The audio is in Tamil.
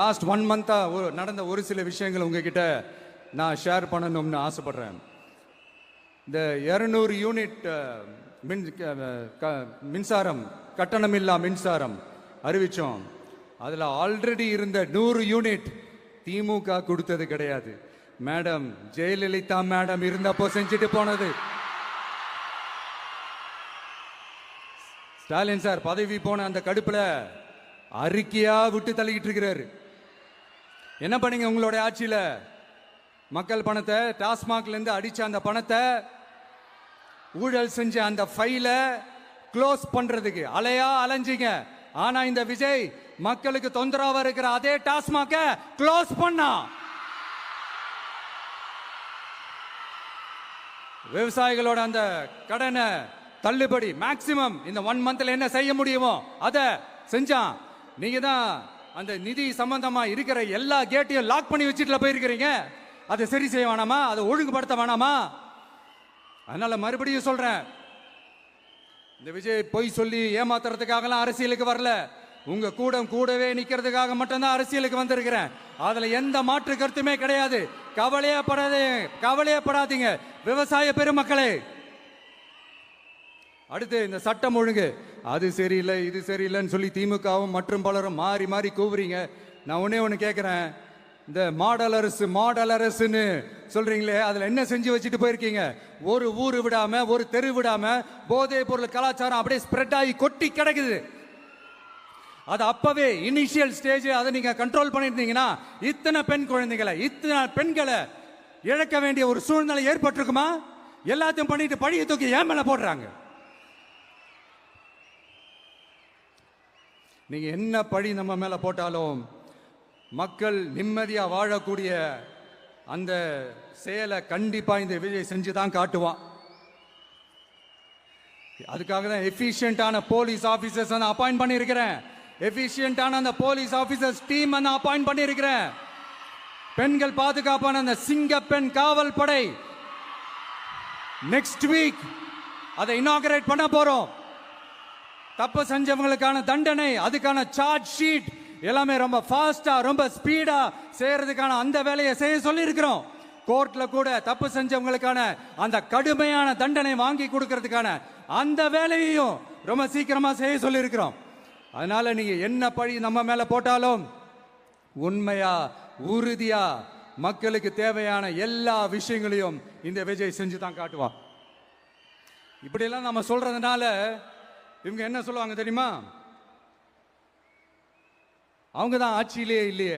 லாஸ்ட் 1 மந்த்தா நடந்த ஒரு சில விஷயங்கள் உங்ககிட்ட நான் ஷேர் பண்ணணும்னு ஆசைப்படுறேன். இந்த 200 யூனிட் மின்சாரம் கட்டணமில்லா மின்சாரம் அறிவிச்சோம். அதில் ஆல்ரெடி இருந்த 100 யூனிட் திமுக கொடுத்தது கிடையாது. மேடம் ஜெயலலிதா மேடம் இருந்தப்போ செஞ்சுட்டு போனது. ஸ்டாலின் சார் பதவி போன அந்த கடுப்புல அறிக்கையா விட்டு தள்ளிக்கிட்டு இருக்கிறாரு. என்ன பண்ணீங்க உங்களுடைய ஆட்சியில? மக்கள் பணத்தை டாஸ்மாக்ல இருந்து அடிச்ச அந்த பணத்தை ஊழல் செஞ்ச அந்த ஃபைல க்ளோஸ் பண்றதுக்கு அலையா அலைஞ்சிங்க. ஆனா இந்த விஜய் மக்களுக்கு தொந்தரவா இருக்கிற அதே டாஸ்மாக க்ளோஸ் பண்ணா. விவசாயிகளோட அந்த கடனை தள்ளுபடி மேக்சிமம் இந்த 1 மந்த்ல என்ன செய்ய முடியுமோ அதை செஞ்சான். நீங்க தான் அந்த நிதி சம்பந்தமா இருக்கிற எல்லா கேட்டையும் லாக் பண்ணி வச்சுட்டு போயிருக்கிறீங்க. அதை சரி செய்ய வேணாமா? அதை ஒழுங்குபடுத்த வேணாமா? அதனால மறுபடியும் சொல்றேன், இந்த விஜய் பொய் சொல்லி ஏமாத்துறதுக்காகலாம் அரசியலுக்கு வரல. உங்க கூடவே நிக்கிறதுக்காக மட்டும்தான் அரசியலுக்கு வந்திருக்கிறேன். அதுல எந்த மாற்று கருத்துமே கிடையாது. கவலையப்படாதீங்க விவசாய பெருமக்களே. அடுத்து இந்த சட்டம் ஒழுங்கு அது சரியில்லை இது சரியில்லைன்னு சொல்லி திமுகவும் மற்றும் பலரும் மாறி மாறி கூவுறீங்க. நான் ஒண்ணு கேட்கிறேன், இந்த மாடல் அரசுன்னு சொல்றீங்களே, அதுல என்ன செஞ்சு வச்சுட்டு போயிருக்கீங்க? ஒரு ஊரு விடாம ஒரு தெரு விடாம போதை பொருள் கலாச்சாரம் அப்படியே ஸ்ப்ரெட் ஆகி கொட்டி கிடக்குது. அது அப்பவே இனிஷியல் ஸ்டேஜ் அதை நீங்க கண்ட்ரோல் பண்ணிருந்தீங்கன்னா இத்தனை பெண்களை இழக்க வேண்டிய ஒரு சூழ்நிலை ஏற்பட்டிருக்குமா? எல்லாத்தையும் பண்ணிட்டு பழிய தூக்கி ஏன் மேல போடுறாங்க. நீங்க என்ன பழி நம்ம மேல போட்டாலும் மக்கள் நிம்மதியா வாழக்கூடிய அந்த செயலை கண்டிப்பா இந்த விஜய் செஞ்சுதான் காட்டுவான். அதுக்காக தான் எஃபிஷியன்டான போலீஸ் ஆபீசர்ஸ் நான் அப்பாயிண்ட் பண்ணியிருக்கிறேன். எஃபிஷியன்டான அந்த போலீஸ் ஆபீசர்ஸ் டீம் நான் அப்பாயிண்ட் பண்ணியிருக்கிறேன். பெண்கள் பாதுகாப்பான அந்த சிங்க பெண் காவல் படை நெக்ஸ்ட் வீக் அதை இனாகரேட் பண்ண போறோம். தப்பு செஞ்சவங்களுக்கான தண்டனை, அதுக்கான சார்ஜ் ஷீட் எல்லாமே ரொம்ப ஃபாஸ்டா ரொம்ப ஸ்பீடா செய்யறதுக்கான அந்த வேலையை செய்ய சொல்லி இருக்கிறோம். கோர்ட்ல கூட தப்பு செஞ்சவங்களுக்கான அந்த கடுமையான தண்டனை வாங்கி கொடுக்கறதுக்கான அந்த வேலையையும் ரொம்ப சீக்கிரமா செய்ய சொல்லி இருக்கிறோம். அதனால நீங்க என்ன பழி நம்ம மேல போட்டாலும் உண்மையா உறுதியா மக்களுக்கு தேவையான எல்லா விஷயங்களையும் இந்த விஜய் செஞ்சு தான் காட்டுவான். இப்படியெல்லாம் நம்ம சொல்றதுனால இவங்க என்ன சொல்லுவாங்க தெரியுமா? அவங்க தான் ஆட்சியிலே இல்லையே.